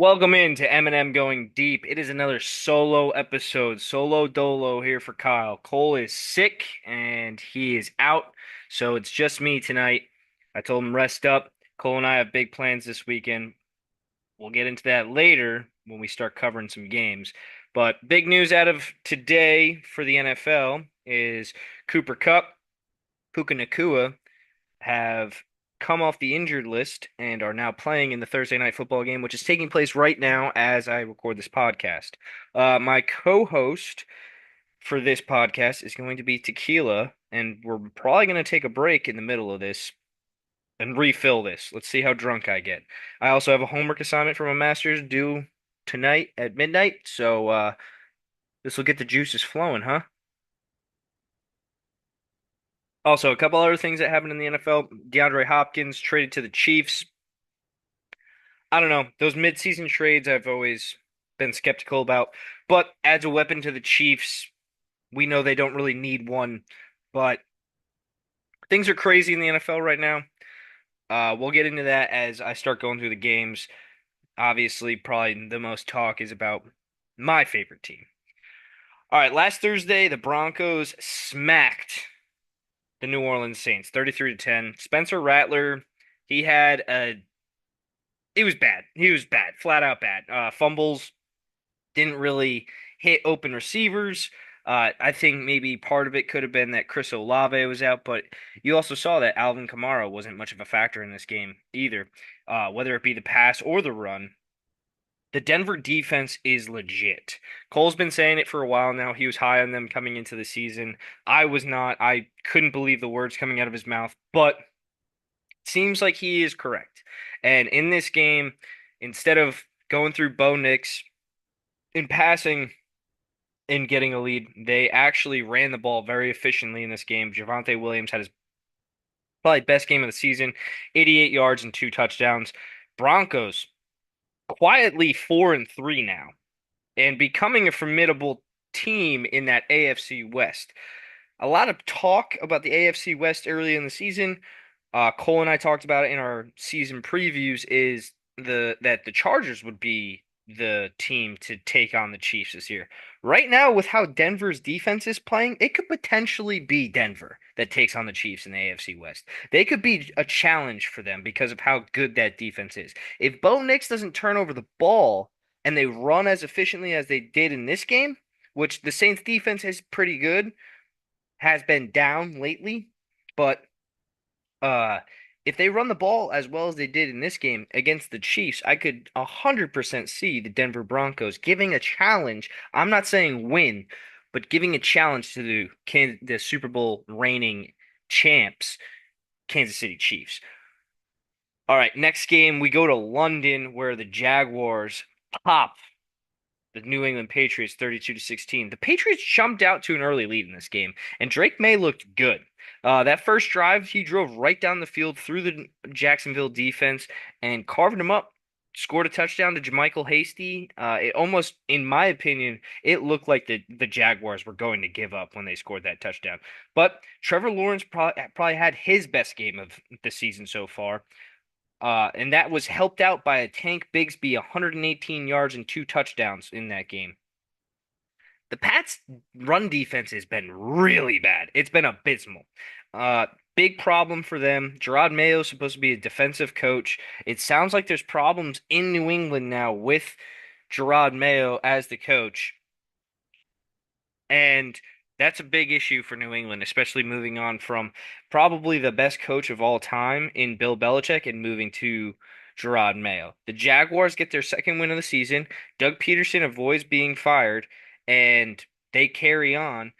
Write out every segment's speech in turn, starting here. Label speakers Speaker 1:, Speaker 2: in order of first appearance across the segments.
Speaker 1: Welcome into MnM Going Deep. It is another solo episode, solo dolo here for Kyle. Cole is sick and he is out, so it's just me tonight. I told him rest up. Cole and I have big plans this weekend. We'll get into that later when we start covering some games. But big news out of today for the NFL is Cooper Kupp, Puka Nacua have come off the injured list and are now playing in the Thursday night football game, which is taking place right now as I record this podcast. My co-host for this podcast is going to be Tequila, and we're probably going to take a break in the middle of this and refill this. Let's see how drunk I get. I also have a homework assignment for my master's due tonight at midnight, so this will get the juices flowing, huh? Also, a couple other things that happened in the NFL. DeAndre Hopkins traded to the Chiefs. I don't know. Those mid-season trades I've always been skeptical about, but adds a weapon to the Chiefs. We know they don't really need one, but things are crazy in the NFL right now. We'll get into that as I start going through the games. Obviously, probably the most talk is about my favorite team. All right, last Thursday, the Broncos smacked the New Orleans Saints 33 to 10. Spencer Rattler, he had a it was bad. He was bad, flat out bad. Fumbles, didn't really hit open receivers. I think maybe part of it could have been that Chris Olave was out, but you also saw that Alvin Kamara wasn't much of a factor in this game either, whether it be the pass or the run. The Denver defense is legit. Cole's been saying it for a while now. He was high on them coming into the season. I was not. I couldn't believe the words coming out of his mouth, but it seems like he is correct. And in this game, instead of going through Bo Nix in passing, in getting a lead. They actually ran the ball very efficiently in this game. Javonte Williams had his probably best game of the season, 88 yards and two touchdowns. Broncos quietly 4-3 now and becoming a formidable team in that AFC West. A lot of talk about the AFC West early in the season. Cole and I talked about it in our season previews. Is the Chargers would be the team to take on the Chiefs this year. Right now, with how Denver's defense is playing, it could potentially be Denver that takes on the Chiefs in the AFC West. They could be a challenge for them because of how good that defense is. If Bo Nix doesn't turn over the ball and they run as efficiently as they did in this game, which the Saints defense is pretty good, has been down lately, but uh, if they run the ball as well as they did in this game against the Chiefs, I could 100% see the Denver Broncos giving a challenge. I'm not saying win, but giving a challenge to the Super Bowl reigning champs, Kansas City Chiefs. All right, next game we go to London where the Jaguars pop the New England Patriots 32 to 16. The Patriots jumped out to an early lead in this game, and Drake May looked good. That first drive, he drove right down the field through the Jacksonville defense and carved him up. Scored a touchdown to JaMychal Hasty. It almost, in my opinion, it looked like the Jaguars were going to give up when they scored that touchdown. But Trevor Lawrence probably had his best game of the season so far. And that was helped out by a Tank Bigsby, 118 yards and two touchdowns in that game. The Pats' run defense has been really bad. It's been abysmal. Uh, Big problem for them. Gerard Mayo is supposed to be a defensive coach. It sounds like there's problems in New England now with Gerard Mayo as the coach. And that's a big issue for New England, especially moving on from probably the best coach of all time in Bill Belichick and moving to Gerard Mayo. The Jaguars get their second win of the season. Doug Peterson avoids being fired, and they carry on.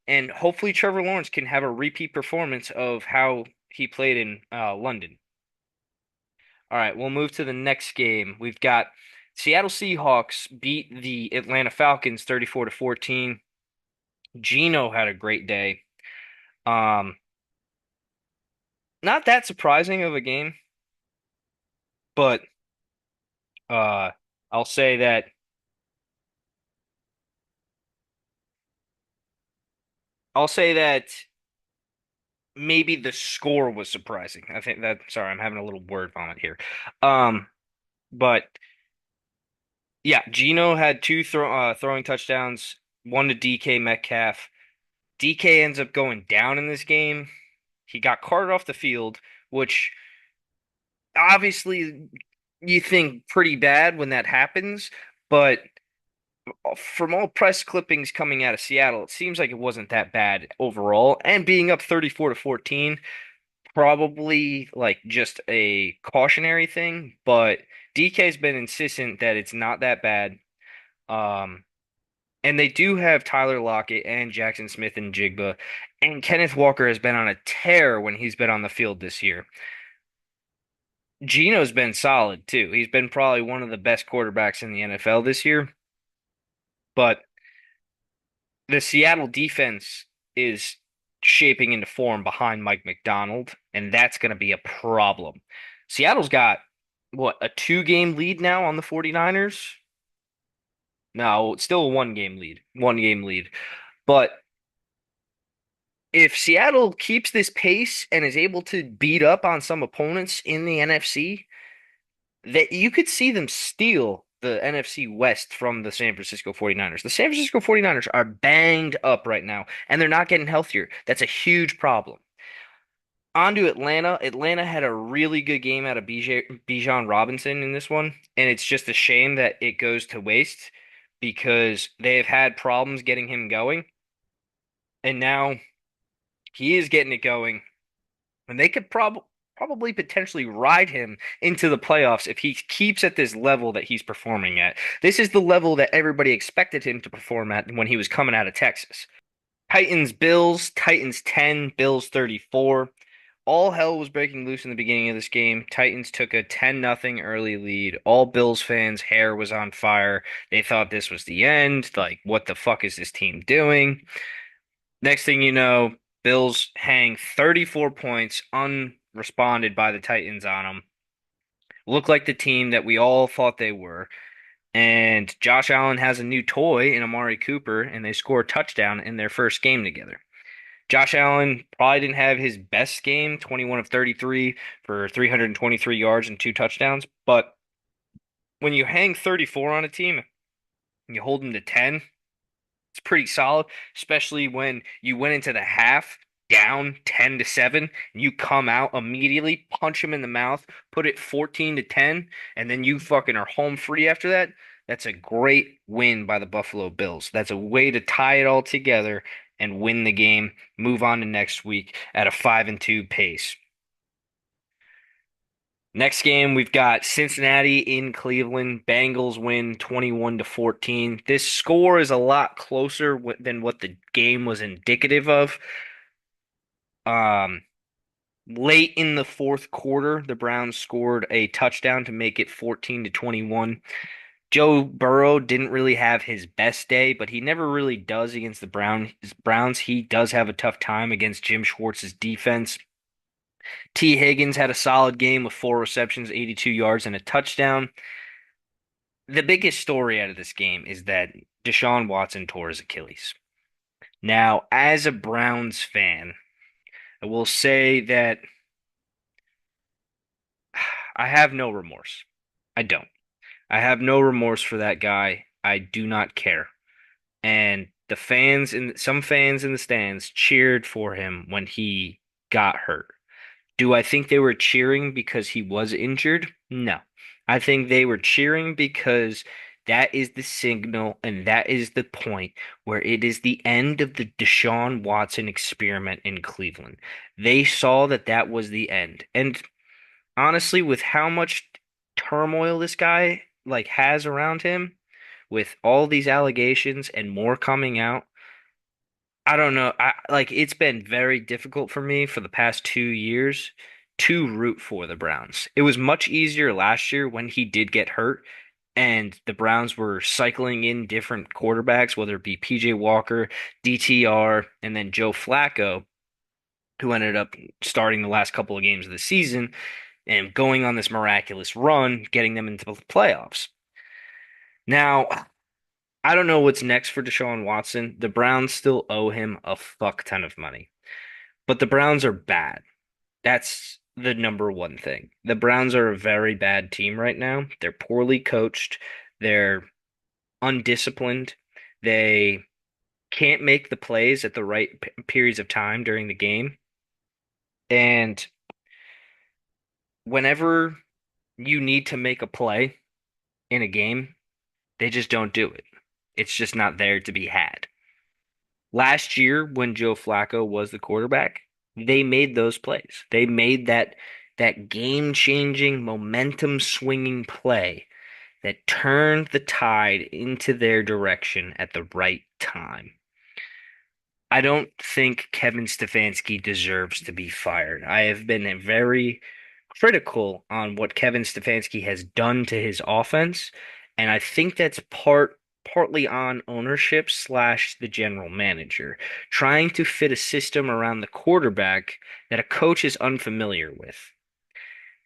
Speaker 1: And hopefully Trevor Lawrence can have a repeat performance of how he played in London. All right, we'll move to the next game. We've got Seattle Seahawks beat the Atlanta Falcons 34 to 14. Gino had a great day. Um, Not that surprising of a game, but uh, I'll say that I'll say that maybe the score was surprising. I think that sorry, I'm having a little word vomit here. Um, but Yeah, Geno had throwing touchdowns, one to DK Metcalf. DK ends up going down in this game. He got carted off the field, which obviously you think pretty bad when that happens, but from all press clippings coming out of Seattle, it seems like it wasn't that bad overall. And being up 34 to 14, probably like just a cautionary thing, but DK's been insistent that it's not that bad. Um, and they do have Tyler Lockett and Jackson Smith and Jigba, and Kenneth Walker has been on a tear when he's been on the field this year. Geno's been solid too. He's been probably one of the best quarterbacks in the NFL this year, but the Seattle defense is shaping into form behind Mike McDonald, and that's going to be a problem. Seattle's got what, a two-game lead now on the 49ers? No, it's still a one-game lead. One-game lead. But if Seattle keeps this pace and is able to beat up on some opponents in the NFC, that you could see them steal the NFC West from the San Francisco 49ers. The San Francisco 49ers are banged up right now, and they're not getting healthier. That's a huge problem. On to Atlanta. Atlanta had a really good game out of Bijan Robinson in this one, and it's just a shame that it goes to waste because they have had problems getting him going, and now he is getting it going, and they could probably potentially ride him into the playoffs if he keeps at this level that he's performing at. This is the level that everybody expected him to perform at when he was coming out of Texas. Titans Bills, Titans 10, Bills 34. All hell was breaking loose in the beginning of this game. Titans took a 10-0 early lead. All Bills fans' hair was on fire. They thought this was the end. Like, what the fuck is this team doing? Next thing you know, Bills hang 34 points unresponded by the Titans on them. Look like the team that we all thought they were. And Josh Allen has a new toy in Amari Cooper, and they score a touchdown in their first game together. Josh Allen probably didn't have his best game, 21 of 33 for 323 yards and two touchdowns. But when you hang 34 on a team and you hold them to 10, it's pretty solid, especially when you went into the half down 10 to 7 and you come out immediately, punch him in the mouth, put it 14 to 10, and then you fucking are home free after that. That's a great win by the Buffalo Bills. That's a way to tie it all together and win the game, move on to next week at a 5-2 pace. Next game, we've got Cincinnati in Cleveland. Bengals win 21 to 14. This score is a lot closer than what the game was indicative of. Um, Late in the fourth quarter, the Browns scored a touchdown to make it 14 to 21. Joe Burrow didn't really have his best day, but he never really does against the Browns. He does have a tough time against Jim Schwartz's defense. T. Higgins had a solid game with four receptions, 82 yards, and a touchdown. The biggest story out of this game is that Deshaun Watson tore his Achilles. Now, as a Browns fan, I will say that I have no remorse. I don't. I have no remorse for that guy. I do not care. And some fans in the stands cheered for him when he got hurt. Do I think they were cheering because he was injured? No. I think they were cheering because that is the signal and that is the point where it is the end of the Deshaun Watson experiment in Cleveland. They saw that that was the end. And honestly, with how much turmoil this guy like has around him, with all these allegations and more coming out, I don't know. I like it's been very difficult for me for the past 2 years to root for the Browns. It was much easier last year when he did get hurt and the Browns were cycling in different quarterbacks, whether it be PJ Walker, DTR, and then Joe Flacco, who ended up starting the last couple of games of the season and going on this miraculous run, getting them into the playoffs. Now, I don't know what's next for Deshaun Watson. The Browns still owe him a fuck ton of money. But the Browns are bad. That's the number one thing. The Browns are a very bad team right now. They're poorly coached. They're undisciplined. They can't make the plays at the right periods of time during the game. And whenever you need to make a play in a game, they just don't do it. It's just not there to be had. Last year, when Joe Flacco was the quarterback, they made those plays. They made that game-changing, momentum-swinging play that turned the tide into their direction at the right time. I don't think Kevin Stefanski deserves to be fired. I have been very critical on what Kevin Stefanski has done to his offense, and I think that's partly on ownership slash the general manager, trying to fit a system around the quarterback that a coach is unfamiliar with.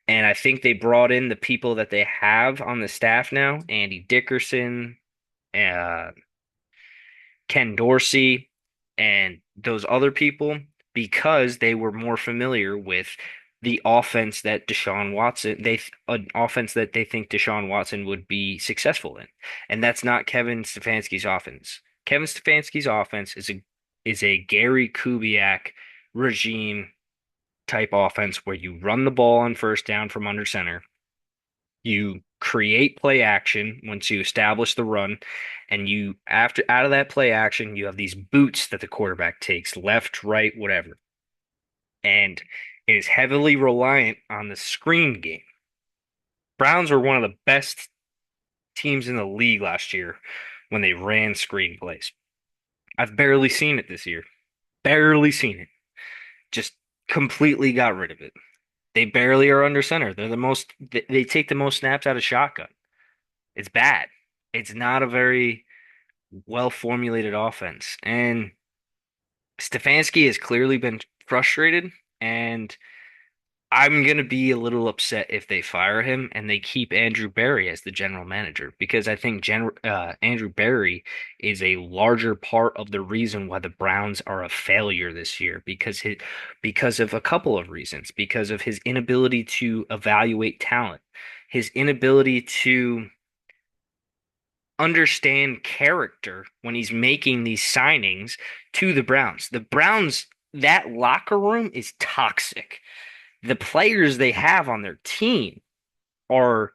Speaker 1: And I think they brought in the people that they have on the staff now, Andy Dickerson, uh, Ken Dorsey, and those other people because they were more familiar with the offense that Deshaun Watson, an offense that they think Deshaun Watson would be successful in. And that's not Kevin Stefanski's offense. Kevin Stefanski's offense is a Gary Kubiak regime type offense where you run the ball on first down from under center. You create play action once you establish the run, and you after out of that play action, you have these boots that the quarterback takes left, right, whatever. And it is heavily reliant on the screen game. Browns were one of the best teams in the league last year when they ran screen plays. I've barely seen it this year. Barely seen it. Just completely got rid of it. They barely are under center. They take the most snaps out of shotgun. It's bad. It's not a very well formulated offense. And Stefanski has clearly been frustrated, and I'm going to be a little upset if they fire him and they keep Andrew Berry as the general manager because I think Andrew Berry is a larger part of the reason why the Browns are a failure this year because of a couple of reasons, because of his inability to evaluate talent, his inability to understand character when he's making these signings to the Browns. The Browns, that locker room is toxic. The players they have on their team are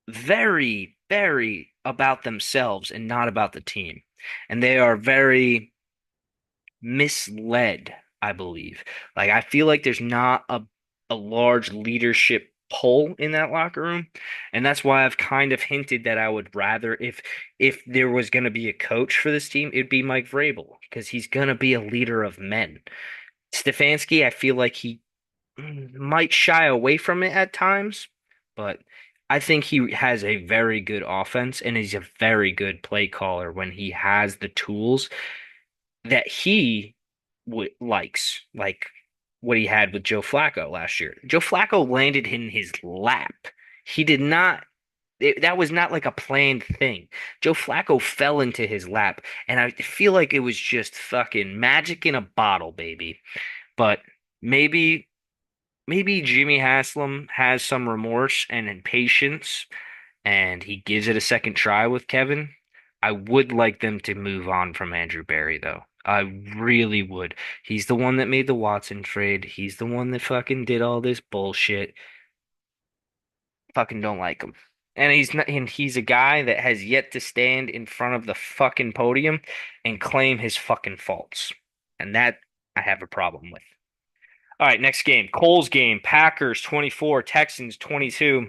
Speaker 1: very, very about themselves and not about the team. And they are very misled, I believe. Like I feel like there's not a large leadership pull in that locker room, and that's why I've kind of hinted that I would rather if there was going to be a coach for this team, it'd be Mike Vrabel because he's going to be a leader of men. Stefanski, I feel like he might shy away from it at times, but I think he has a very good offense and he's a very good play caller when he has the tools that he likes, like what he had with Joe Flacco last year. Joe Flacco landed in his lap. He did not. That was not like a planned thing. Joe Flacco fell into his lap, and I feel like it was just fucking magic in a bottle, baby. But maybe, maybe Jimmy Haslam has some remorse and impatience and he gives it a second try with Kevin. I would like them to move on from Andrew Barry, though. I really would. He's the one that made the Watson trade. He's the one that fucking did all this bullshit. Fucking don't like him. And he's a guy that has yet to stand in front of the fucking podium and claim his fucking faults. And that I have a problem with. All right, next game. Cole's game. Packers 24, Texans 22.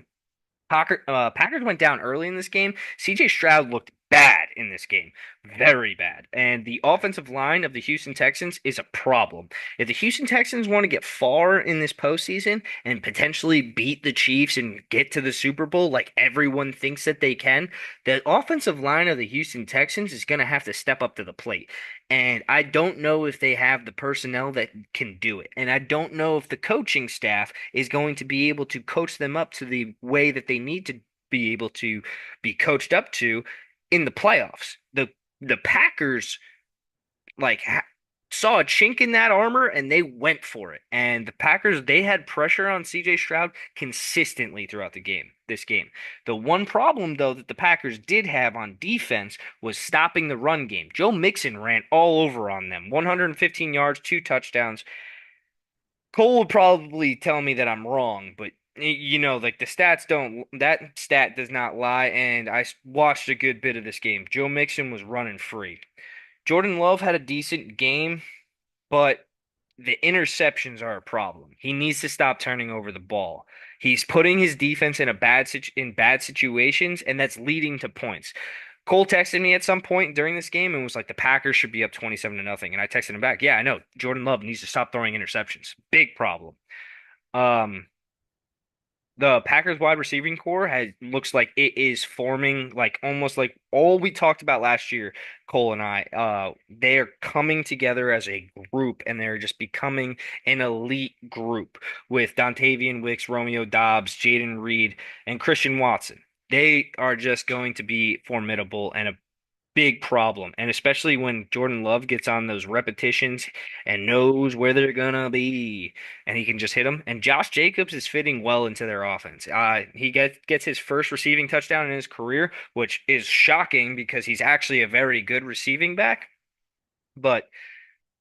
Speaker 1: Packers went down early in this game. CJ Stroud looked bad in this game, very bad. And the offensive line of the Houston Texans is a problem. If the Houston Texans want to get far in this postseason and potentially beat the Chiefs and get to the Super Bowl like everyone thinks that they can, the offensive line of the Houston Texans is going to have to step up to the plate. And I don't know if they have the personnel that can do it. And I don't know if the coaching staff is going to be able to coach them up to the way that they need to be able to be coached up to in the playoffs. The Packers like saw a chink in that armor and they went for it. And the Packers, they had pressure on CJ Stroud consistently throughout this game. The one problem, though, that the Packers did have on defense was stopping the run game. Joe Mixon ran all over on them, 115 yards, 2 touchdowns. Cole would probably tell me that I'm wrong, but like the stats don't, that stat does not lie. And watched a good bit of this game. Joe Mixon was running free. Jordan Love had a decent game, but the interceptions are a problem. He needs to stop turning over the ball. He's putting his defense in in bad situations, and that's leading to points. Cole texted me at some point during this game and was like, "The Packers should be up 27 to nothing." And I texted him back, "Yeah, I know. Jordan Love needs to stop throwing interceptions. Big problem." Um, the Packers wide receiving core has looks like it is forming like almost like all we talked about last year, Cole and I. They are coming together as a group and they're just becoming an elite group with Dontavian Wicks, Romeo Dobbs, Jaden Reed, and Christian Watson. They are just going to be formidable and a big problem. And especially when Jordan Love gets on those repetitions and knows where they're gonna be and he can just hit them. And Josh Jacobs is fitting well into their offense. He gets his first receiving touchdown in his career, which is shocking because he's actually a very good receiving back. But,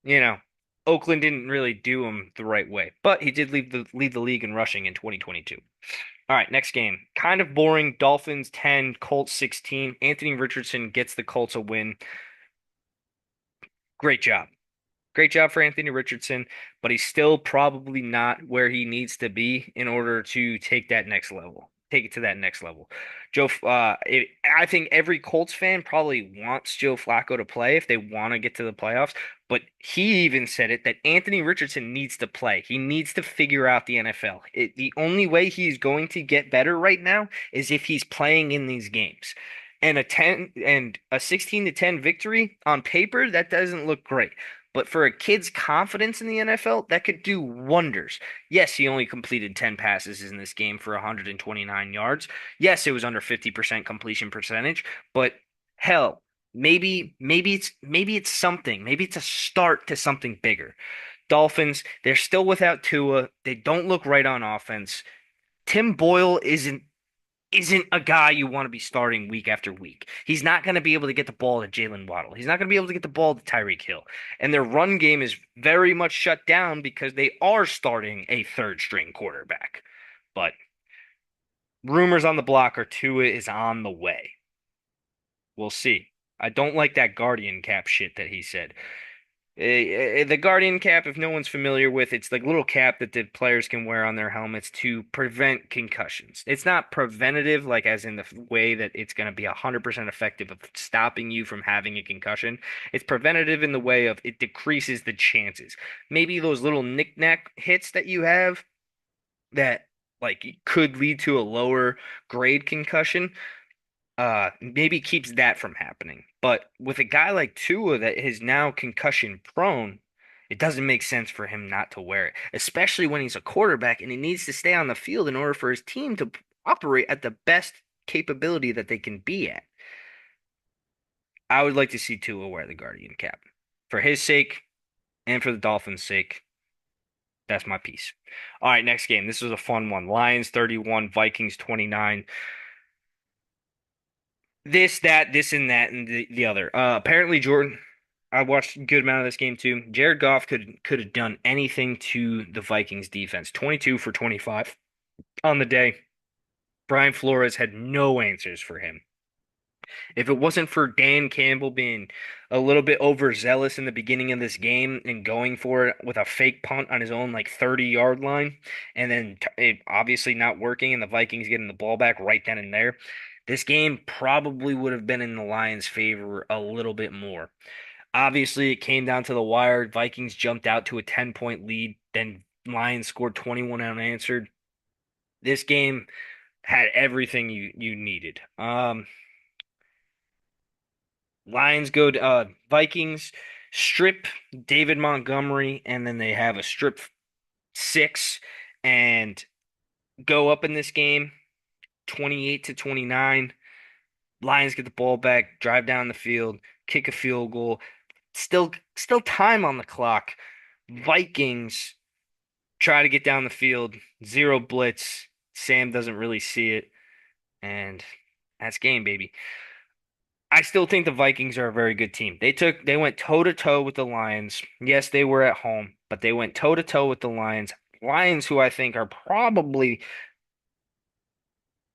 Speaker 1: you know, Oakland didn't really do him the right way. But he did lead the league in rushing in 2022. All right, next game. Kind of boring. Dolphins 10, Colts 16. Anthony Richardson gets the Colts a win. Great job. Great job for Anthony Richardson, but he's still probably not where he needs to be in order to take that next level. Take it to that next level. I think every Colts fan probably wants Joe Flacco to play if they want to get to the playoffs. But he even said it that Anthony Richardson needs to play. He needs to figure out the NFL. The only way he's going to get better right now is if he's playing in these games. And a 16 to 10 victory on paper, that doesn't look great. But for a kid's confidence in the NFL, that could do wonders. Yes, he only completed 10 passes in this game for 129 yards. Yes, it was under 50% completion percentage, but hell, maybe it's something. Maybe it's a start to something bigger. Dolphins, they're still without Tua. They don't look right on offense. Tim Boyle isn't a guy you want to be starting week after week. He's not going to be able to get the ball to Jalen Waddle. He's not going to be able to get the ball to Tyreek Hill. And their run game is very much shut down because they are starting a third string quarterback. But rumors on the block are Tua is on the way. We'll see. I don't like that Guardian cap shit that he said. The Guardian cap, if no one's familiar with, it's the little cap that the players can wear on their helmets to prevent concussions. It's not preventative, like as in the way that it's going to be 100% effective of stopping you from having a concussion. It's preventative in the way of it decreases the chances. Maybe those little knick-knack hits that you have that like could lead to a lower grade concussion maybe keeps that from happening. But with a guy like Tua that is now concussion prone, it doesn't make sense for him not to wear it, especially when he's a quarterback and he needs to stay on the field in order for his team to operate at the best capability that they can be at. I would like to see Tua wear the Guardian cap. For his sake and for the Dolphins' sake, that's my piece. All right, next game. This was a fun one. Lions 31, Vikings 29. This, and that, and the other. Apparently, Jordan. I watched a good amount of this game too. Jared Goff could have done anything to the Vikings defense. 22 for 25 on the day. Brian Flores had no answers for him. If it wasn't for Dan Campbell being a little bit overzealous in the beginning of this game and going for it with a fake punt on his own like 30-yard line, and then it obviously not working, and the Vikings getting the ball back right then and there, this game probably would have been in the Lions' favor a little bit more. Obviously, it came down to the wire. Vikings jumped out to a 10-point lead, then Lions scored 21 unanswered. This game had everything you needed. Lions go to Vikings strip David Montgomery, and then they have a strip six and go up in this game 28 to 29. Lions get the ball back, drive down the field, kick a field goal. Still time on the clock. Vikings try to get down the field, zero blitz. Sam doesn't really see it, and that's game, baby. I still think the Vikings are a very good team. They went toe to toe with the Lions. Yes, they were at home, but they went toe to toe with the Lions. Lions, who I think are probably,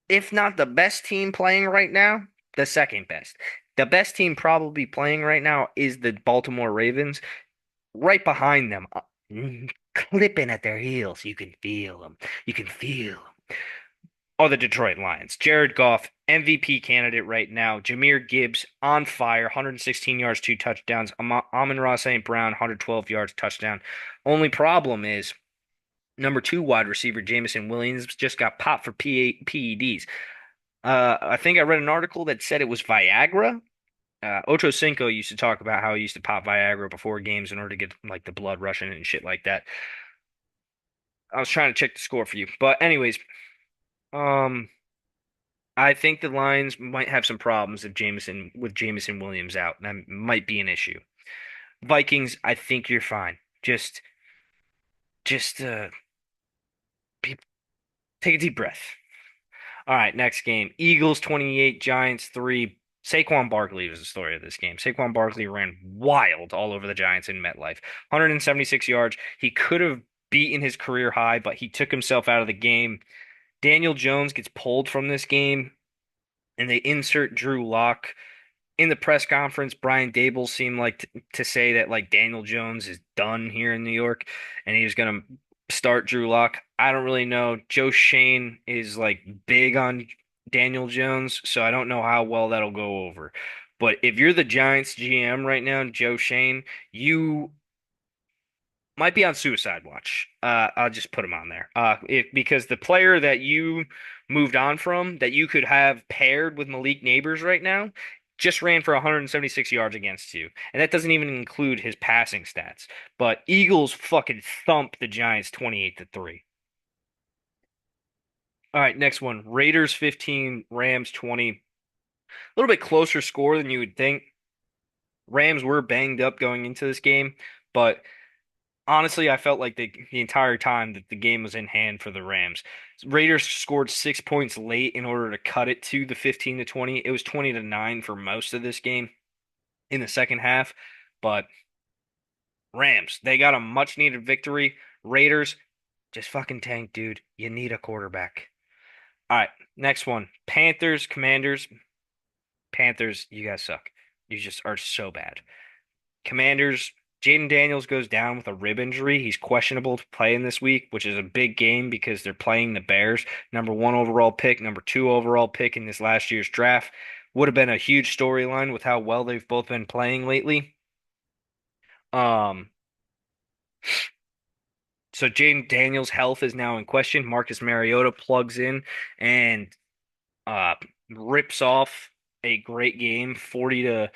Speaker 1: if not the best team playing right now, the second best. The best team probably playing right now is the Baltimore Ravens. Right behind them, clipping at their heels. You can feel them. You can feel them. Are the Detroit Lions. Jared Goff, MVP candidate right now. Jahmyr Gibbs on fire, 116 yards, two touchdowns. Amon-Ra St. Brown, 112 yards, touchdown. Only problem is number two wide receiver Jameson Williams just got popped for PEDs. I think I read an article that said it was Viagra. Ocho Cinco used to talk about how he used to pop Viagra before games in order to get like the blood rushing and shit like that. I was trying to check the score for you, but anyways, um, I think the Lions might have some problems if Jameson Williams out. That might be an issue. Vikings, I think you're fine. Just be, take a deep breath. All right, next game. Eagles 28, Giants 3. Saquon Barkley was the story of this game. Saquon Barkley ran wild all over the Giants in MetLife. 176 yards. He could have beaten his career high, but he took himself out of the game. Daniel Jones gets pulled from this game, and they insert Drew Lock. In the press conference, Brian Dable seemed like to say that like Daniel Jones is done here in New York, and he was gonna start Drew Lock. I don't really know. Joe Shane is like big on Daniel Jones, so I don't know how well that'll go over. But if you're the Giants GM right now, Joe Shane, you might be on suicide watch. I'll just put him on there. Because the player that you moved on from, that you could have paired with Malik Neighbors right now, just ran for 176 yards against you, and that doesn't even include his passing stats. But Eagles fucking thumped the Giants 28-3. All right, next one. Raiders 15, Rams 20. A little bit closer score than you would think. Rams were banged up going into this game, but honestly, I felt like the entire time that the game was in hand for the Rams. Raiders scored 6 points late in order to cut it to the 15-20. It was 20-9 for most of this game in the second half. But Rams, they got a much needed victory. Raiders, just fucking tank, dude. You need a quarterback. All right, next one. Panthers, Commanders. Panthers, you guys suck. You just are so bad. Commanders, Jaden Daniels goes down with a rib injury. He's questionable to play in this week, which is a big game because they're playing the Bears. Number one overall pick, number two overall pick in this last year's draft. Would have been a huge storyline with how well they've both been playing lately. Um, so Jaden Daniels' health is now in question. Marcus Mariota plugs in and uh rips off a great game. 40-7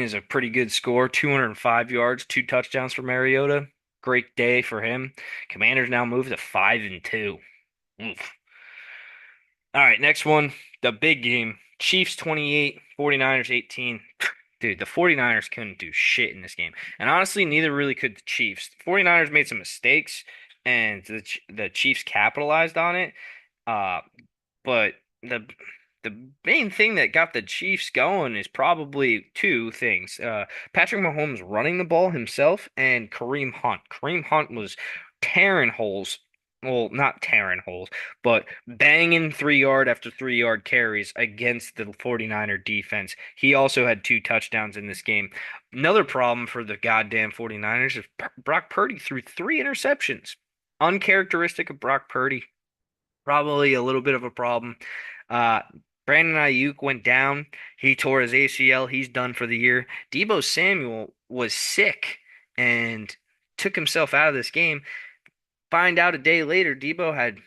Speaker 1: is a pretty good score. 205 yards, two touchdowns for Mariota. Great day for him. Commanders now move to 5-2. Oof. All right, next one, the big game. Chiefs 28, 49ers 18. Dude, the 49ers couldn't do shit in this game. And honestly, neither really could the Chiefs. The 49ers made some mistakes and the Chiefs capitalized on it. Uh, but the main thing that got the Chiefs going is probably two things. Patrick Mahomes running the ball himself and Kareem Hunt. Kareem Hunt was tearing holes. Well, not tearing holes, but banging 3 yard after 3 yard carries against the 49er defense. He also had two touchdowns in this game. Another problem for the goddamn 49ers is Brock Purdy threw three interceptions. Uncharacteristic of Brock Purdy. Probably a little bit of a problem. Uh, Brandon Ayuk went down. He tore his ACL. He's done for the year. Deebo Samuel was sick and took himself out of this game. Find out a day later, Deebo had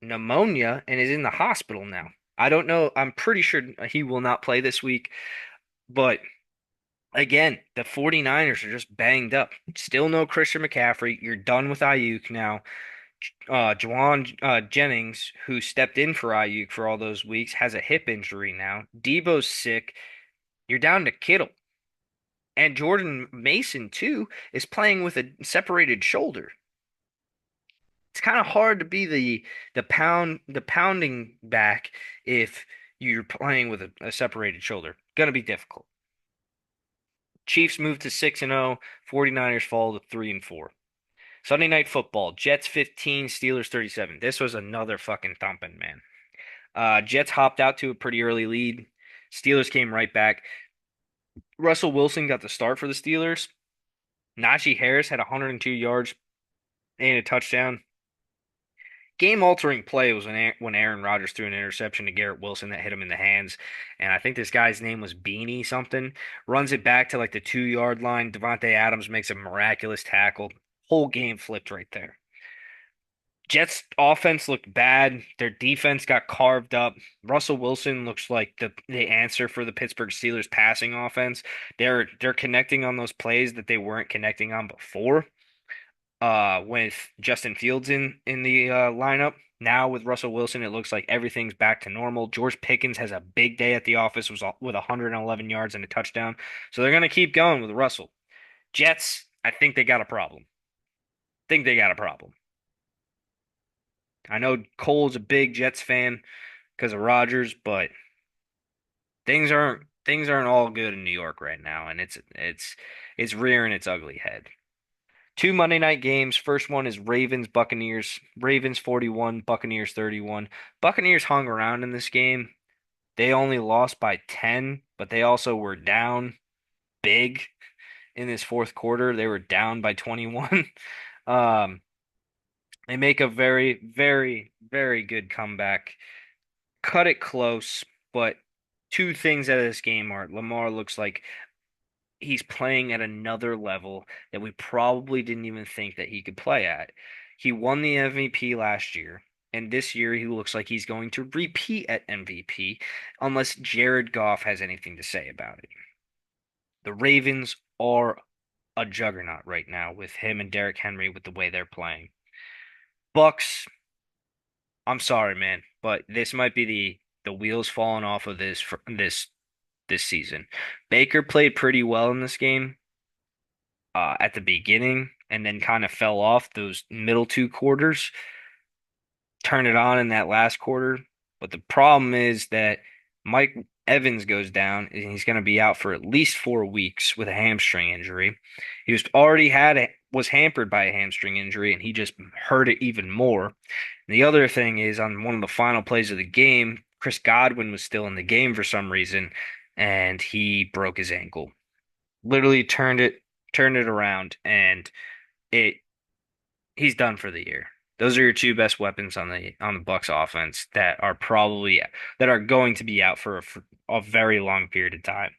Speaker 1: pneumonia and is in the hospital now. I don't know. I'm pretty sure he will not play this week. But again, the 49ers are just banged up. Still no Christian McCaffrey. You're done with Ayuk now. Juwan Jennings, who stepped in for Ayuk for all those weeks, has a hip injury now. Debo's sick. You're down to Kittle. And Jordan Mason too is playing with a separated shoulder. It's kind of hard to be the pounding back if you're playing with a separated shoulder. Gonna be difficult. Chiefs move to 6-0, 49ers fall to 3-4. Sunday Night Football, Jets 15, Steelers 37. This was another fucking thumping, man. Jets hopped out to a pretty early lead. Steelers came right back. Russell Wilson got the start for the Steelers. Najee Harris had 102 yards and a touchdown. Game-altering play was when Aaron Rodgers threw an interception to Garrett Wilson that hit him in the hands, and I think this guy's name was Beanie something. Runs it back to like the 2 yard line. Devontae Adams makes a miraculous tackle. Whole game flipped right there. Jets offense looked bad. Their defense got carved up. Russell Wilson looks like the answer for the Pittsburgh Steelers passing offense. They're connecting on those plays that they weren't connecting on before. With Justin Fields in the lineup. Now with Russell Wilson, it looks like everything's back to normal. George Pickens has a big day at the office with 111 yards and a touchdown. So they're going to keep going with Russell. Jets, I think they got a problem. Think they got a problem. I know Cole's a big Jets fan because of Rodgers, but things aren't all good in New York right now, and it's rearing its ugly head. Two Monday night games. First one is Ravens Buccaneers. Ravens 41, Buccaneers 31. Buccaneers hung around in this game. They only lost by 10, but they also were down big in this fourth quarter. They were down by 21. Um, they make a very, very, very good comeback. Cut it close, but two things out of this game are Lamar looks like he's playing at another level that we probably didn't even think that he could play at. He won the MVP last year, and this year he looks like he's going to repeat at MVP unless Jared Goff has anything to say about it. The Ravens are a juggernaut right now with him and Derrick Henry with the way they're playing. Bucks, I'm sorry, man, but this might be the wheels falling off of this season. Baker played pretty well in this game at the beginning and then kind of fell off those middle two quarters, turn it on in that last quarter. But the problem is that Mike Evans goes down and he's going to be out for at least 4 weeks with a hamstring injury. He was hampered by a hamstring injury and he just hurt it even more. And the other thing is on one of the final plays of the game, Chris Godwin was still in the game for some reason and he broke his ankle. Literally turned it around and it he's done for the year. Those are your two best weapons on the Bucks offense that are going to be out for a very long period of time.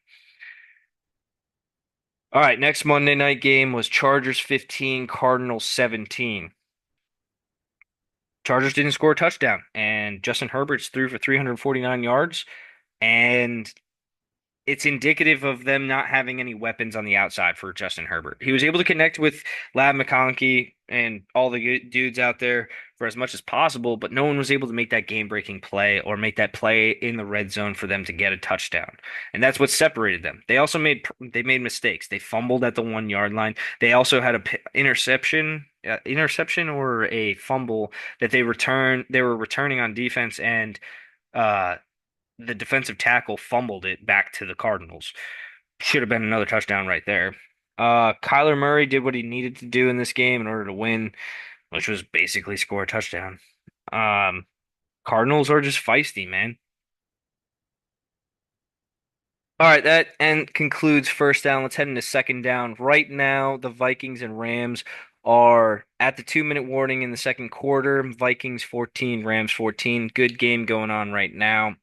Speaker 1: All right, next Monday night game was Chargers 15, Cardinals 17. Chargers didn't score a touchdown, and Justin Herbert's threw for 349 yards, and it's indicative of them not having any weapons on the outside for Justin Herbert. He was able to connect with Ladd McConkey and all the good dudes out there for as much as possible, but no one was able to make that game-breaking play or make that play in the red zone for them to get a touchdown. And that's what separated them. They made mistakes. They fumbled at the 1 yard line. They also had a interception or a fumble that they were returning on defense and uh the defensive tackle fumbled it back to the Cardinals. Should have been another touchdown right there. Kyler Murray did what he needed to do in this game in order to win, which was basically score a touchdown. Um, Cardinals are just feisty, man. All right, that and concludes first down. Let's head into second down. Right now, the Vikings and Rams are at the 2 minute warning in the second quarter. Vikings 14, Rams 14. Good game going on right now.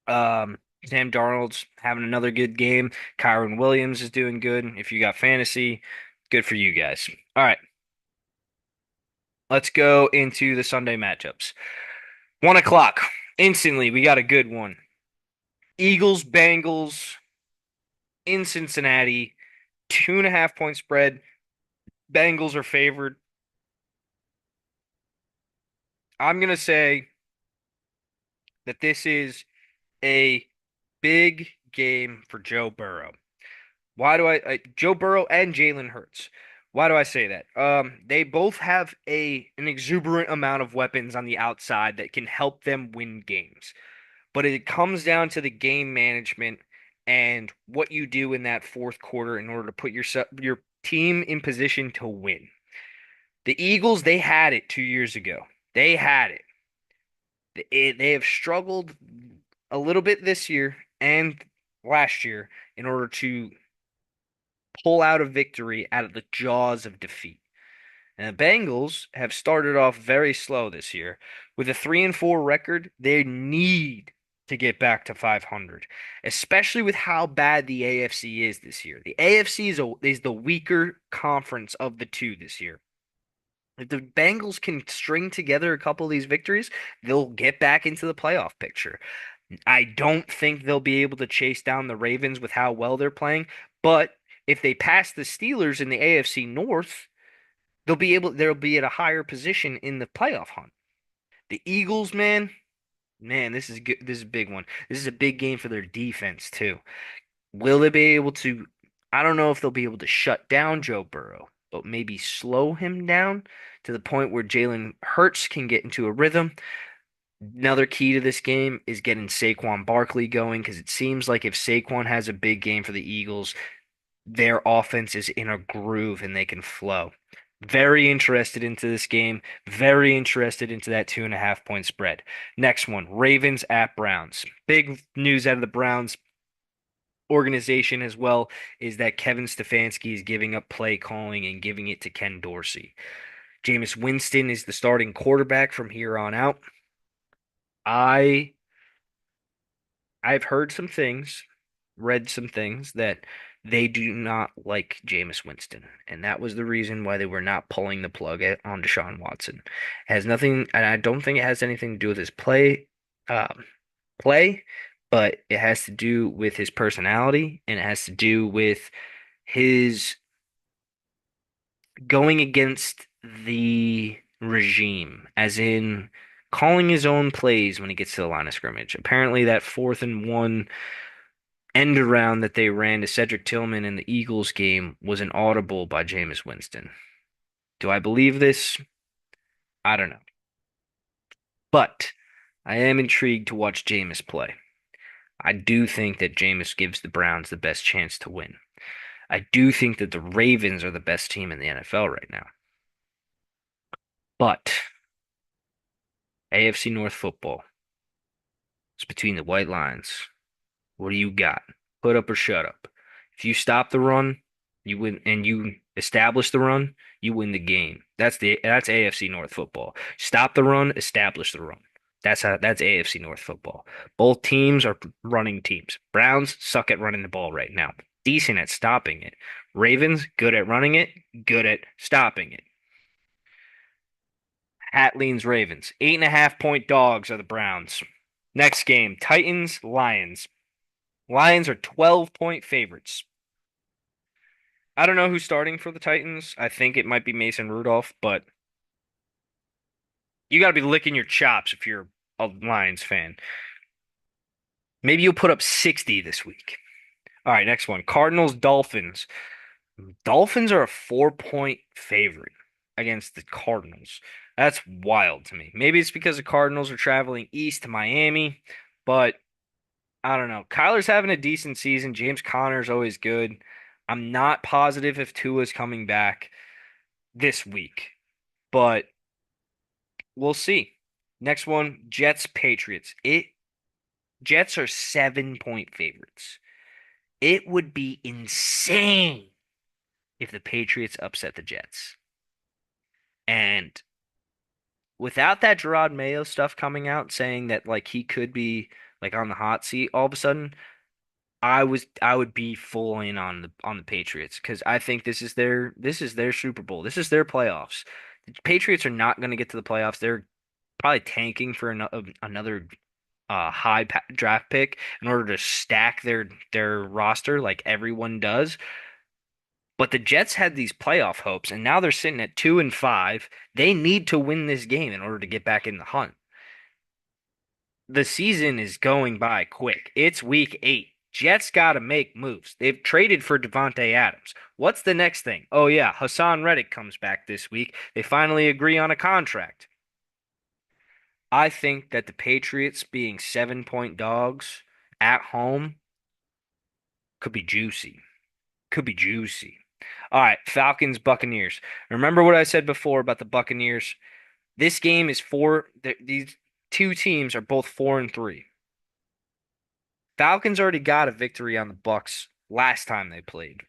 Speaker 1: Sam Darnold's having another good game. Kyron Williams is doing good. If you got fantasy, good for you guys. All right, let's go into the Sunday matchups. 1 o'clock. Instantly, we got a good one. Eagles, Bengals in Cincinnati. 2.5 point spread. Bengals are favored. I'm going to say that this is a big game for Joe Burrow. Why do Joe Burrow and Jalen Hurts? Why do I say that? They both have an exuberant amount of weapons on the outside that can help them win games. But it comes down to the game management and what you do in that fourth quarter in order to put your team in position to win. The Eagles, they had it 2 years ago. They had it. They have struggled a little bit this year and last year in order to pull out a victory out of the jaws of defeat. And the Bengals have started off very slow this year. With a 3-4 record, they need to get back to 500, especially with how bad the AFC is this year. The AFC is the weaker conference of the two this year. If the Bengals can string together a couple of these victories, they'll get back into the playoff picture. I don't think they'll be able to chase down the Ravens with how well they're playing, but if they pass the Steelers in the AFC North, they'll be at a higher position in the playoff hunt. The Eagles, man, this is good. This is a big one. This is a big game for their defense too. Will they be able to I don't know if they'll be able to shut down Joe Burrow, but maybe slow him down to the point where Jalen Hurts can get into a rhythm. Another key to this game is getting Saquon Barkley going because it seems like if Saquon has a big game for the Eagles, their offense is in a groove and they can flow. Very interested into this game. Very interested into that 2.5 point spread. Next one, Ravens at Browns. Big news out of the Browns organization as well is that Kevin Stefanski is giving up play calling and giving it to Ken Dorsey. Jameis Winston is the starting quarterback from here on out. I I've heard some things, read some things that they do not like Jameis Winston, and that was the reason why they were not pulling the plug on Deshaun Watson. It has nothing, and I don't think it has anything to do with his um, play, but it has to do with his personality, and it has to do with his going against the regime, as in calling his own plays when he gets to the line of scrimmage. Apparently, that 4th and 1 end around that they ran to Cedric Tillman in the Eagles game was an audible by Jameis Winston. Do I believe this? I don't know. But I am intrigued to watch Jameis play. I do think that Jameis gives the Browns the best chance to win. I do think that the Ravens are the best team in the NFL right now. But AFC North football, it's between the white lines. What do you got? Put up or shut up. If you stop the run, you win, and you establish the run, you win the game. That's AFC North football. Stop the run, establish the run. That's AFC North football. Both teams are running teams. Browns suck at running the ball right now. Decent at stopping it. Ravens good at running it, good at stopping it. Hat leans Ravens. 8.5 point dogs are the Browns. Next game, Titans, Lions. Lions are 12 point favorites. I don't know who's starting for the Titans. I think it might be Mason Rudolph, but you got to be licking your chops if you're a Lions fan. Maybe you'll put up 60 this week. All right, next one. Cardinals, Dolphins. Dolphins are a 4 point favorite against the Cardinals. That's wild to me. Maybe it's because the Cardinals are traveling east to Miami, but I don't know. Kyler's having a decent season. James Conner's always good. I'm not positive if Tua's coming back this week, but we'll see. Next one, Jets, Patriots. Jets are 7 point favorites. It would be insane if the Patriots upset the Jets. And without that Gerard Mayo stuff coming out saying that like he could be like on the hot seat all of a sudden, I would be full in on the Patriots because I think this is their Super Bowl. This is their playoffs. The Patriots are not going to get to the playoffs. They're probably tanking for another draft pick in order to stack their roster like everyone does. But the Jets had these playoff hopes, and now they're sitting at 2-5. They need to win this game in order to get back in the hunt. The season is going by quick. It's week 8. Jets got to make moves. They've traded for Devontae Adams. What's the next thing? Oh yeah, Hassan Reddick comes back this week. They finally agree on a contract. I think that the Patriots being 7-point dogs at home could be juicy. Could be juicy. All right, Falcons Buccaneers. Remember what I said before about the Buccaneers? This game is these two teams are both 4-3. Falcons already got a victory on the Bucks last time they played.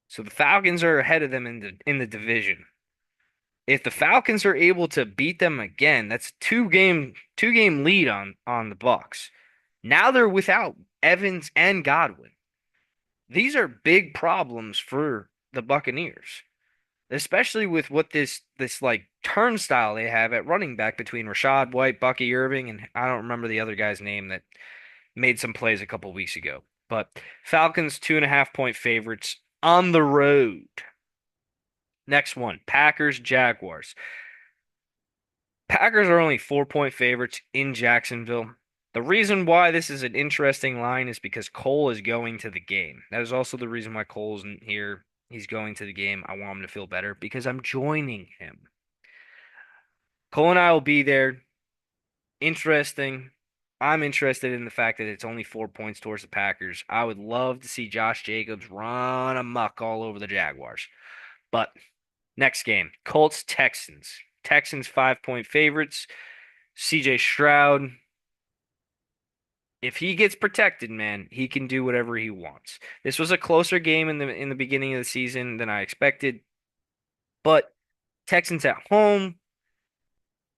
Speaker 1: So the Falcons are ahead of them in the division. If the Falcons are able to beat them again, that's two game lead on the Bucks. Now they're without Evans and Godwin. These are big problems for the Buccaneers, especially with what this like turnstile they have at running back between Rashad White, Bucky Irving, and I don't remember the other guy's name that made some plays a couple weeks ago. But Falcons 2.5 point favorites on the road. Next one, Packers Jaguars. Packers are only 4 point favorites in Jacksonville. The reason why this is an interesting line is because Cole is going to the game. That is also the reason why Cole isn't here. He's going to the game. I want him to feel better because I'm joining him. Cole and I will be there. Interesting. I'm interested in the fact that it's only 4 points towards the Packers. I would love to see Josh Jacobs run amok all over the Jaguars. But next game, Colts Texans. Texans 5 point favorites. CJ Stroud, if he gets protected, man, he can do whatever he wants. This was a closer game in the beginning of the season than I expected, but Texans at home,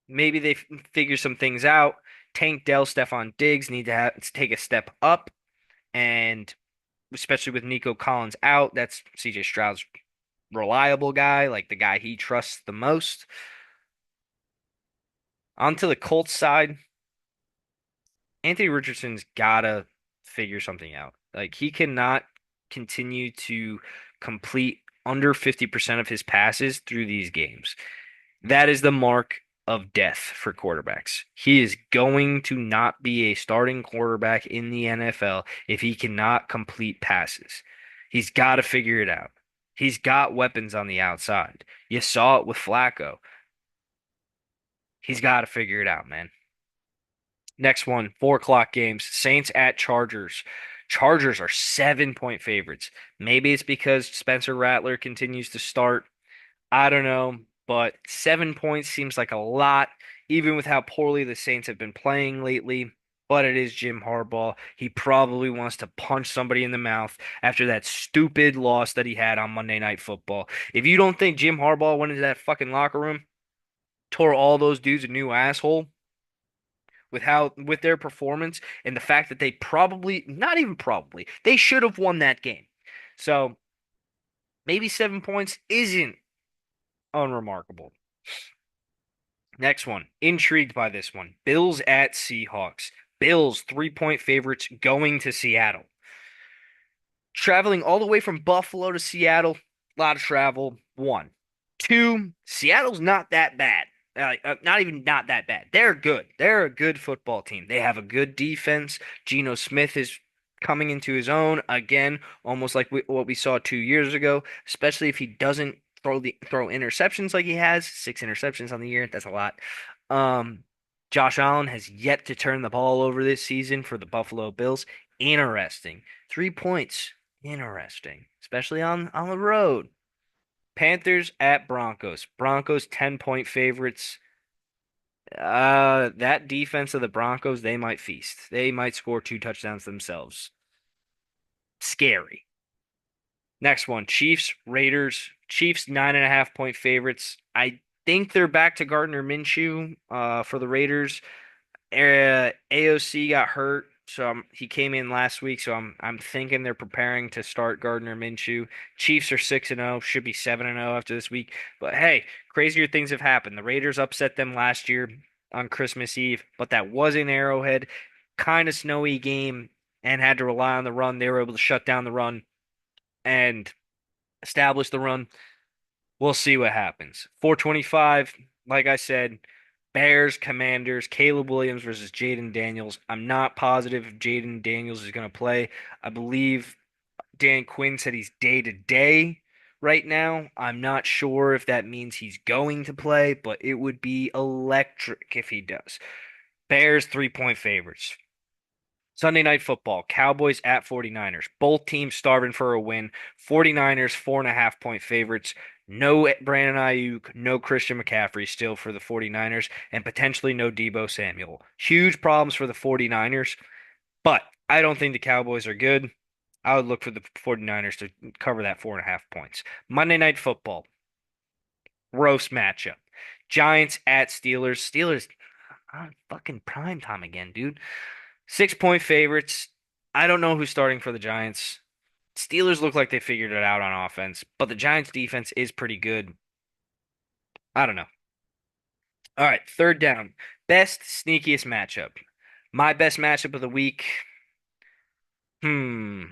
Speaker 1: maybe they figure some things out. Tank Dell, Stephon Diggs need to take a step up, and especially with Nico Collins out, that's CJ Stroud's reliable guy, like the guy he trusts the most. Onto the Colts side, Anthony Richardson's gotta figure something out. Like he cannot continue to complete under 50% of his passes through these games. That is the mark of death for quarterbacks. He is going to not be a starting quarterback in the NFL if he cannot complete passes. He's got to figure it out. He's got weapons on the outside. You saw it with Flacco. He's got to figure it out, man. Next one, 4 o'clock games. Saints at Chargers. Chargers are 7 point favorites. Maybe it's because Spencer Rattler continues to start. I don't know, but 7 points seems like a lot, even with how poorly the Saints have been playing lately. But it is Jim Harbaugh. He probably wants to punch somebody in the mouth after that stupid loss that he had on Monday Night Football. If you don't think Jim Harbaugh went into that fucking locker room, tore all those dudes a new asshole, with their performance and the fact that they probably, not even probably, they should have won that game. So maybe 7 points isn't unremarkable. Next one, intrigued by this one. Bills at Seahawks. Bills 3 point favorites going to Seattle. Traveling all the way from Buffalo to Seattle, a lot of travel. One. Two, Seattle's not that bad. Not even not that bad. They're good. They're a good football team. They have a good defense. Geno Smith is coming into his own again, almost like what we saw 2 years ago. Especially if he doesn't throw interceptions like he has. 6 interceptions on the year. That's a lot. Um, Josh Allen has yet to turn the ball over this season for the Buffalo Bills. Interesting. 3 points. Interesting, especially on the road. Panthers at Broncos. Broncos 10 point favorites. That defense of the Broncos, they might feast. They might score 2 touchdowns themselves. Scary. Next one, Chiefs, Raiders. Chiefs 9.5 point favorites. I think they're back to Gardner Minshew for the Raiders. AOC got hurt, so he came in last week. So I'm thinking they're preparing to start Gardner Minshew. Chiefs are 6-0, should be 7-0 after this week. But hey, crazier things have happened. The Raiders upset them last year on Christmas Eve, but that was in Arrowhead, kind of snowy game, and had to rely on the run. They were able to shut down the run and establish the run. We'll see what happens. 425, like I said. Bears, Commanders, Caleb Williams versus Jaden Daniels. I'm not positive if Jaden Daniels is going to play. I believe Dan Quinn said he's day to day right now. I'm not sure if that means he's going to play, but it would be electric if he does. Bears 3-point favorites. Sunday Night Football, Cowboys at 49ers. Both teams starving for a win. 49ers 4.5-point favorites. No Brandon Ayuk, no Christian McCaffrey still for the 49ers, and potentially no Deebo Samuel. Huge problems for the 49ers, but I don't think the Cowboys are good. I would look for the 49ers to cover that 4.5 points. Monday Night Football, gross matchup. Giants at Steelers. Steelers on fucking prime time again, dude. 6-point favorites. I don't know who's starting for the Giants. Steelers look like they figured it out on offense, but the Giants defense is pretty good. I don't know. All right, third down. Best sneakiest matchup. My best matchup of the week. Hmm.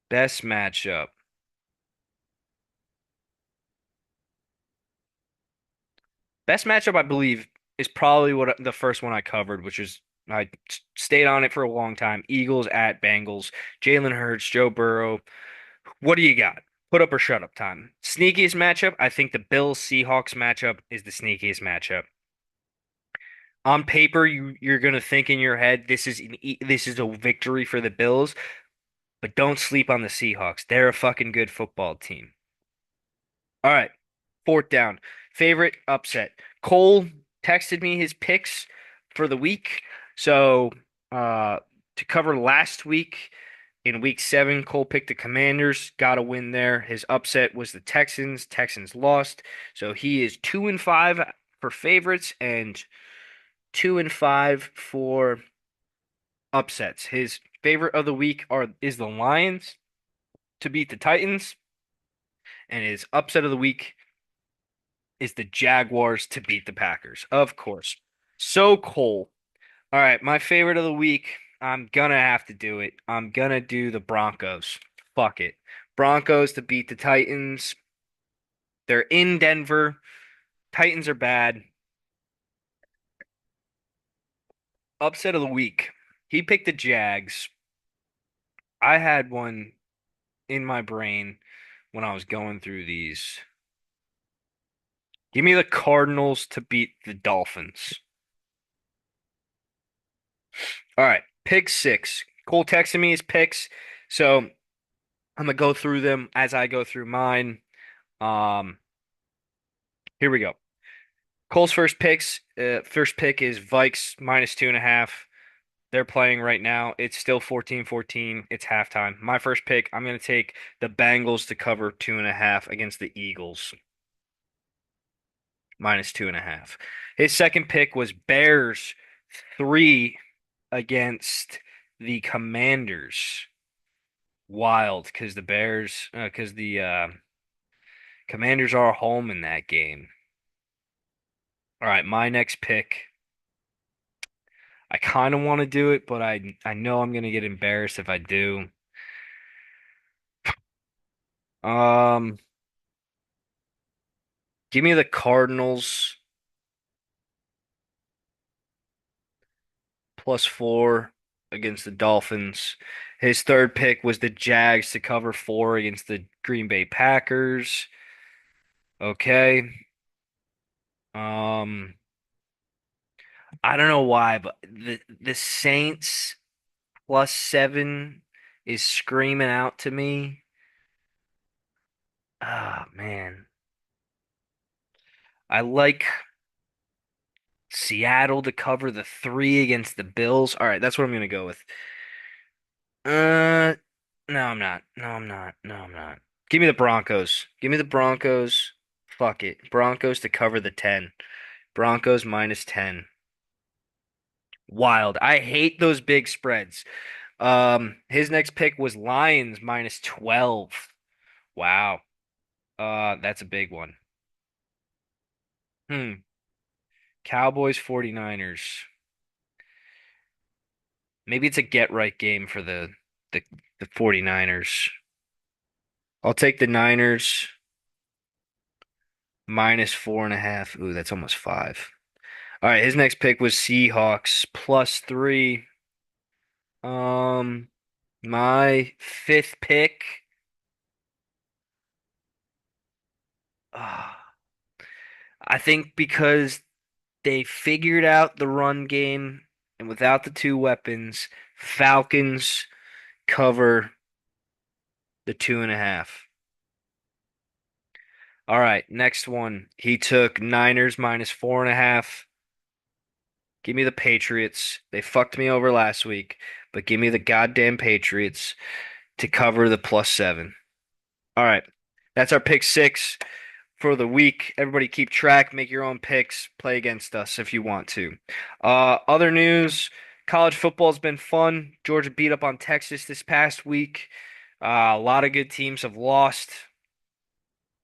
Speaker 1: Best matchup. Best matchup, I believe, is probably what the first one I covered, which is I stayed on it for a long time. Eagles at Bengals. Jalen Hurts, Joe Burrow. What do you got? Put up or shut up time. Sneakiest matchup, I think the Bills Seahawks matchup is the sneakiest matchup. On paper, you're gonna think in your head this is a victory for the Bills, but don't sleep on the Seahawks. They're a fucking good football team. All right, fourth down. Favorite upset. Cole texted me his picks for the week. So, uh, to cover last week, in week 7, Cole picked the Commanders, got a win there. His upset was the Texans. Texans lost. So he is 2-5 for favorites and 2-5 for upsets. His favorite of the week is the Lions to beat the Titans, and his upset of the week is the Jaguars to beat the Packers. Of course. So Cole. All right, my favorite of the week. I'm gonna have to do it. I'm gonna do the Broncos. Fuck it. Broncos to beat the Titans. They're in Denver. Titans are bad. Upset of the week. He picked the Jags. I had one in my brain when I was going through these. Give me the Cardinals to beat the Dolphins. All right, pick 6. Cole texted me his picks, so I'm gonna go through them as I go through mine. Um, Here we go. Cole's first pick is Vikes -2.5. They're playing right now. It's still 14-14. It's halftime. My first pick, I'm going to take the Bengals to cover 2.5 against the Eagles, -2.5. His second pick was Bears 3 against the Commanders. Wild, because the Commanders are home in that game. All right, my next pick. I kind of want to do it, but I know I'm gonna get embarrassed if I do. Um, Give me the Cardinals +4 against the Dolphins. His third pick was the Jags to cover 4 against the Green Bay Packers. Okay. Um, I don't know why, but the Saints +7 is screaming out to me. Ah, man. I like Seattle to cover the 3 against the Bills. All right, that's what I'm gonna go with. Uh, no, I'm not. No, I'm not. No, I'm not. Give me the Broncos. Give me the Broncos. Fuck it. Broncos to cover the 10. Broncos -10. Wild. I hate those big spreads. His next pick was Lions -12. Wow. That's a big one. Hmm. Cowboys 49ers. Maybe it's a get right game for the the 49ers. I'll take the Niners -4.5. Ooh, that's almost 5. All right, his next pick was Seahawks +3. Um, my fifth pick. uh, I think because they figured out the run game and without the two weapons, Falcons cover the 2.5. All right, next one. He took Niners -4.5. Give me the Patriots. They fucked me over last week, but give me the goddamn Patriots to cover the +7. All right, that's our pick six for the week. Everybody keep track, make your own picks, play against us if you want to. Other news, college football's been fun. Georgia beat up on Texas this past week. A lot of good teams have lost.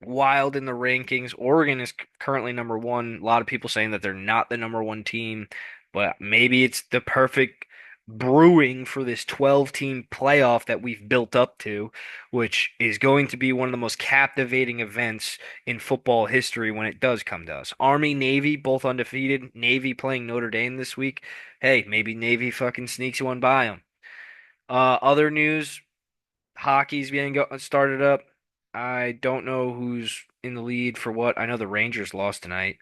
Speaker 1: Wild in the rankings. Oregon is currently number one. A lot of people saying that they're not the number one team, but maybe it's the perfect brewing for this 12-team playoff that we've built up to, which is going to be one of the most captivating events in football history when it does come to us. Army, Navy, both undefeated. Navy playing Notre Dame this week. Hey, maybe Navy fucking sneaks one by them. Other news, hockey's getting started up. I don't know who's in the lead for what. I know the Rangers lost tonight.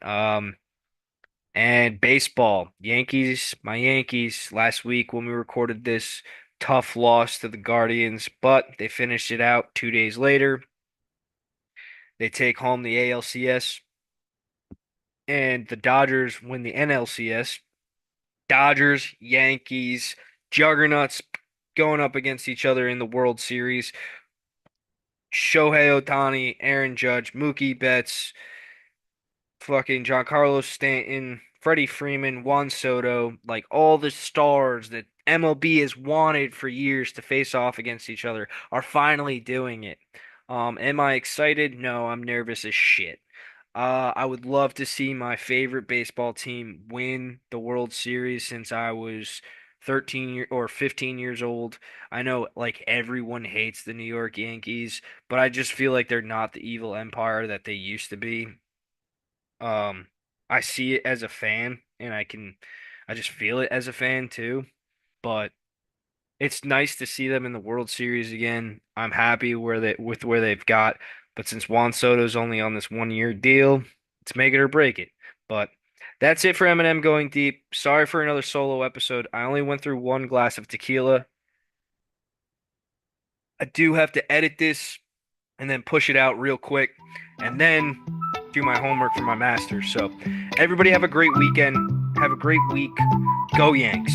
Speaker 1: And baseball, Yankees, my Yankees last week when we recorded this, tough loss to the Guardians, but they finished it out 2 days later. They take home the ALCS, and the Dodgers win the NLCS. Dodgers, Yankees, juggernauts going up against each other in the World Series. Shohei Ohtani, Aaron Judge, Mookie Betts, fucking Giancarlo Stanton, Freddie Freeman, Juan Soto, like all the stars that MLB has wanted for years to face off against each other are finally doing it. Am I excited? No, I'm nervous as shit. I would love to see my favorite baseball team win the World Series since I was or 15 years old. I know like everyone hates the New York Yankees, but I just feel like they're not the evil empire that they used to be. Um, I see it as a fan, and I just feel it as a fan too. But it's nice to see them in the World Series again. I'm happy with where they've got, but since Juan Soto's only on this 1 year deal, it's make it or break it. But that's it for MnM going deep. Sorry for another solo episode. I only went through one glass of tequila. I do have to edit this and then push it out real quick, and then do my homework for my master's. So, everybody have a great weekend. Have a great week. Go Yanks.